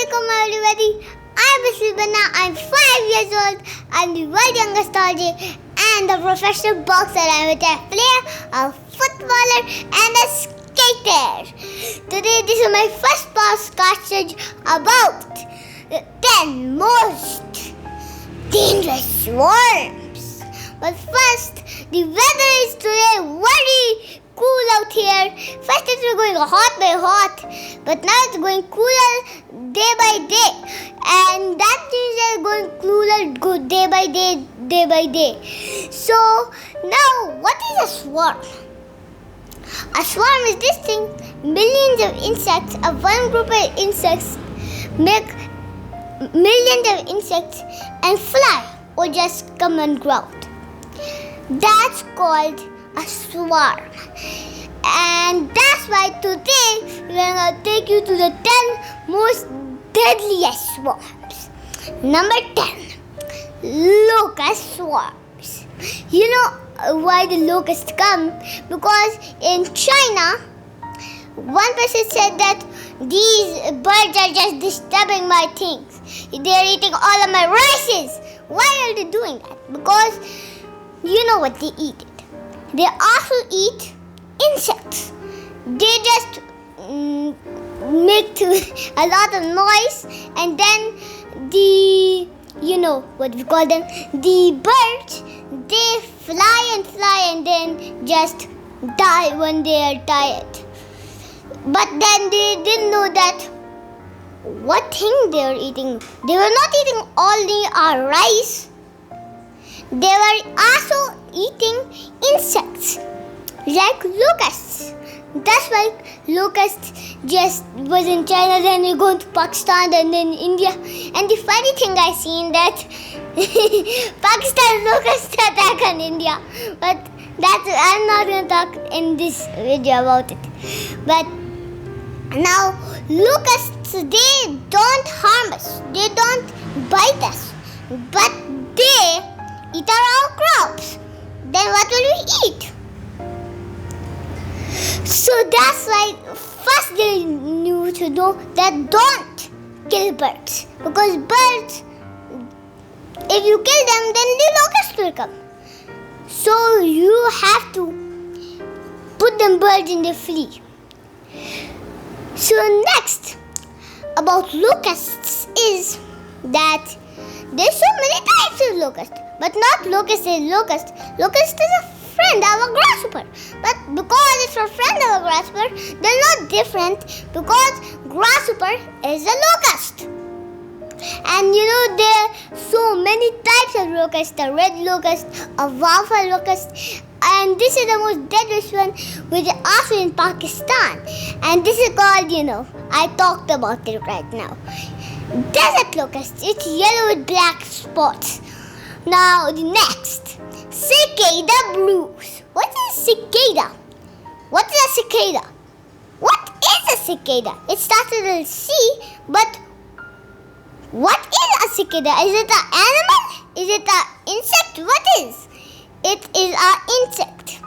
welcome everybody. I'm Bana. I'm 5 years old. I'm the world youngest RJ and the professional boxer. I'm a player, a footballer, and a skater. Today, this is my first podcast about the 10 most dangerous worms. But first, the weather is today very cool out here. First it was going hot by hot, but now it's going cooler day by day, and that means it's going cooler day by day. So now, what is a swarm? A swarm is this thing: millions of insects, one group of insects make millions of insects and fly or just come on ground. That's called a swarm. And that's why today we're going to take you to the 10 most deadliest swarms. Number 10, locust swarms. You know why the locusts come? Because in China, one person said that these birds are just disturbing my things. They're eating all of my rices. Why are they doing that? Because you know what they eat. They also eat insects. They just make a lot of noise, and then the birds, they fly and then just die when they are tired. But then they didn't know that what thing they were eating. They were not eating only our rice. They were also eating insects like locusts. That's why locusts just was in China, then you go to Pakistan and then India. And the funny thing I seen that Pakistan locusts attack on India. But I'm not going to talk in this video about it. But now locusts, they don't harm us. They don't bite us. But they eat our crops. Then what will we eat? So that's why first they need to know that don't kill birds. Because birds, if you kill them, then the locusts will come. So you have to put them birds in the flee. So next about locusts is that there's so many types of locusts. But not locust is locust. Locust is a friend of a grasshopper. But because it's a friend of a grasshopper, they're not different because grasshopper is a locust. And there are so many types of locusts. The red locust, a waffle locust. And this is the most deadliest one, which is also in Pakistan. And this is called, I talked about it right now. Desert locust. It's yellow with black spots. Now the next, cicada blues. What is cicada? What is a cicada? What is a cicada? It starts with a C, but what is a cicada? Is it an animal? Is it an insect? What is? It is an insect.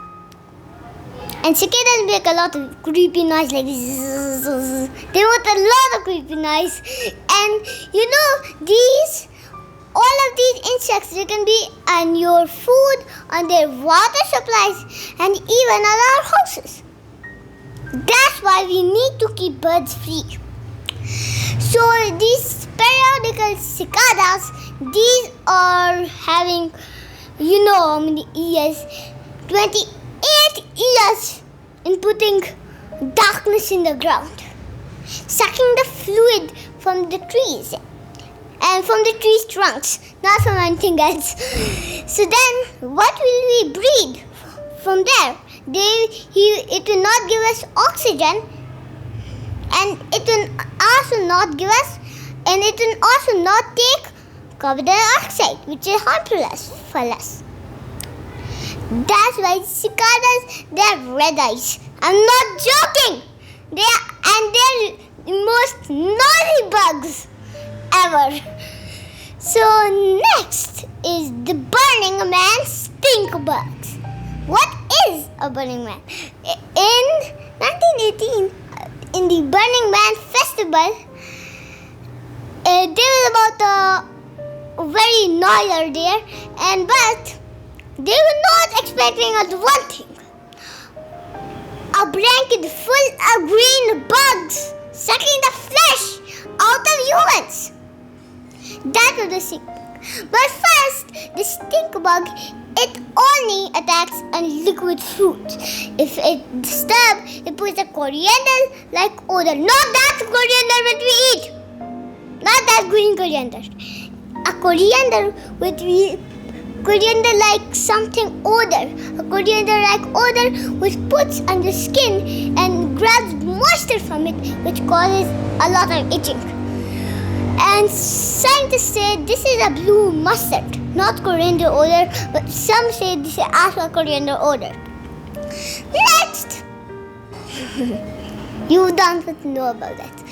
And cicadas make a lot of creepy noise like this. They make a lot of creepy noise. And all of these insects, they can be on your food, on their water supplies, and even on our houses. That's why we need to keep birds free. So these periodical cicadas, these are having, how many years? 28 years in putting darkness in the ground, sucking the fluid from the trees. And from the tree's trunks, not from anything else. So then, what will we breathe from there? It will not give us oxygen, and it will also not give us, and it will also not take carbon dioxide, which is harmful for us. That's why cicadas, they have red eyes. I'm not joking. They're the most naughty bugs ever. So next is the Burning Man stink bugs. What is a Burning Man? In 1918, in the Burning Man festival, there was about a very noise there, but they were not expecting one thing: a blanket full of green bugs sucking the flesh out of humans. That was the stink bug. But first, the stink bug, it only attacks on liquid fruit. If it disturbs, it puts a coriander-like odor. Not that coriander that we eat. Not that green coriander. A coriander-like something odor. A coriander-like odor which puts on the skin and grabs moisture from it, which causes a lot of itching. And scientists say this is a blue mustard, not coriander odor, but some say this is also coriander odor. Next! You don't know about that.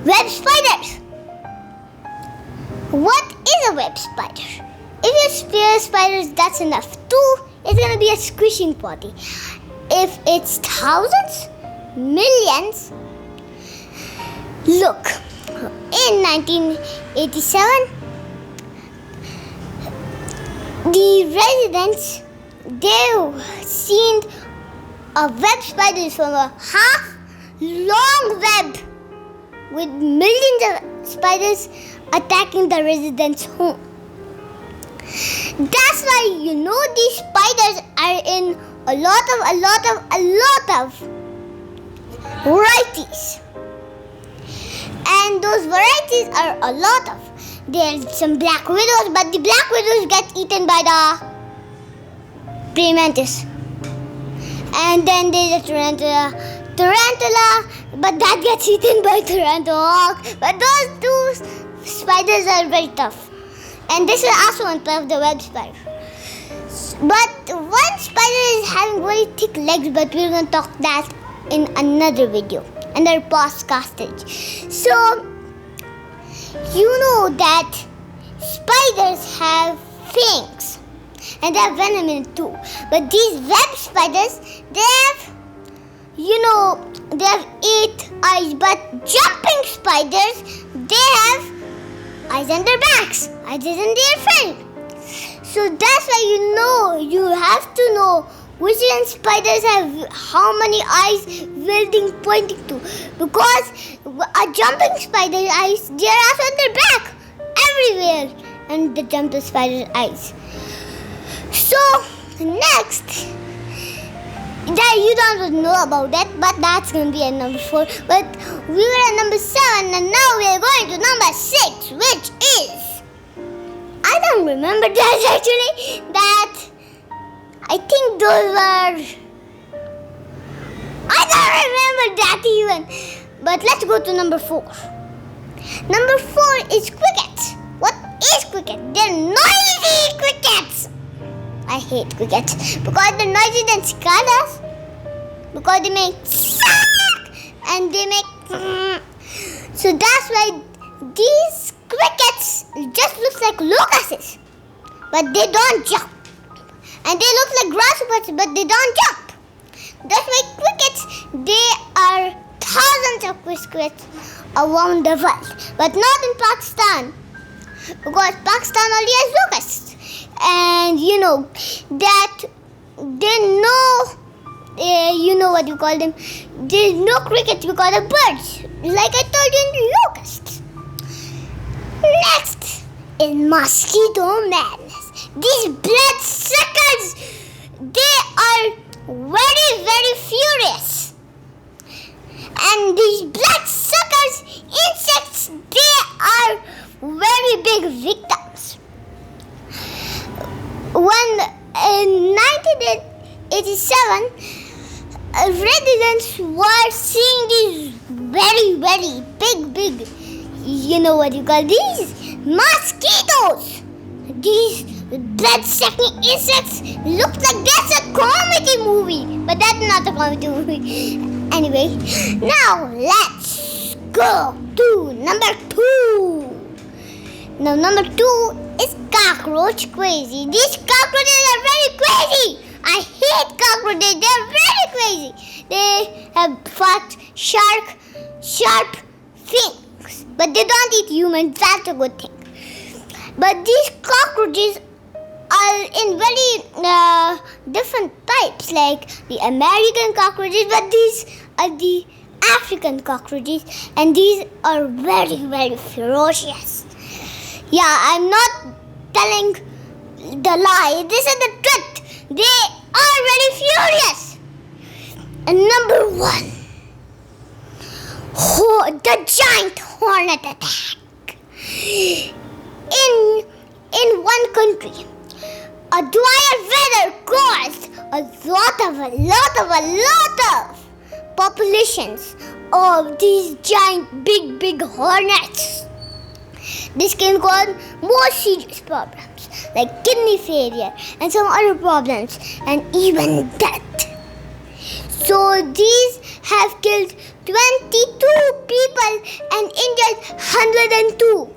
Web spiders. What is a web spider? If you spare spiders, that's enough. 2, it's going to be a squishing party. If it's thousands, millions, look. In 1987, the residents, they seen a web spider from a half-long web with millions of spiders attacking the residents' home. That's why these spiders are in a lot of varieties. And those varieties are a lot of. There's some black widows, but the black widows get eaten by the praying mantis. And then there's a tarantula, but that gets eaten by tarantula. But those two spiders are very tough. And this is also one part of the web spider. But one spider is having very thick legs, but we're going to talk that in another video. Another podcast. So, you know that spiders have fangs and they have venom in it too. But these web spiders, they have 8 eyes. But jumping spiders, they have eyes on their backs, eyes in their front. So that's why you have to know which spiders have how many eyes pointing to. Because a jumping spider eyes, they are also on their back, everywhere, and the jumping spider's eyes. So next, that you don't know about that, but that's going to be at number 4. But we were at number 7, and now we are going to number 6, which is, I don't remember that actually, I think those were, I don't remember that even. But let's go to number 4. Number 4 is crickets. What is cricket? They're noisy crickets. I hate crickets because they're noisy than cicadas. Because they make and they make so that's why these crickets just look like locusts, but they don't jump. And they look like grasshoppers, but they don't jump. That's why crickets, they are thousands of crickets around the world, but not in Pakistan, because Pakistan only has locusts. And that they know, what you call them. There's no crickets because of birds, like I told you in the locusts. Next is mosquito madness. These blood suckers, they are very, very furious. And these blood suckers, insects, they are very big victims. In 1987, residents were seeing these very, very big, these mosquitoes. These blood-sucking insects look like that's a comedy movie, but that's not a comedy movie. Anyway, now let's go to number 2. Now, number 2 is cockroach crazy. These cockroaches are very crazy. I hate cockroaches. They're very crazy. They have fat, sharp fangs, but they don't eat humans. That's a good thing. But these cockroaches are in very different types, like the American cockroaches, but these are the African cockroaches, and these are very, very ferocious. Yeah, I'm not telling the lie. This is the truth. They are very furious. And number 1, the giant hornet attack. In one country, a drier weather caused a lot of populations of these giant big hornets. This can cause more serious problems like kidney failure and some other problems, and even death. So these have killed 22 people and injured 102.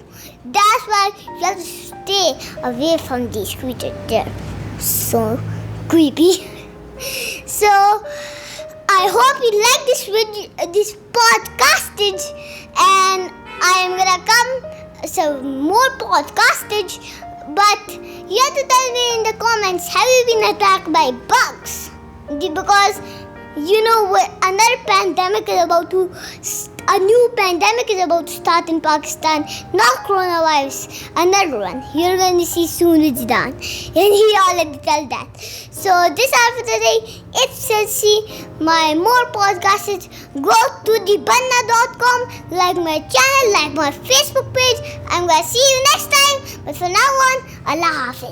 That's why you have to stay away from these creatures. They're so creepy. So I hope you like this video, this podcastage, and I am gonna come some more podcastage. But you have to tell me in the comments, have you been attacked by bugs? Because you know what, another pandemic is about to a new pandemic is about to start in Pakistan. Not coronavirus, another one. You're going to see soon it's done. And he already tell that. So this are for today. It's Chelsea. My more podcasts, go to thebanna.com, like my channel, like my Facebook page. I'm going to see you next time. But for now on, Allah Hafiz.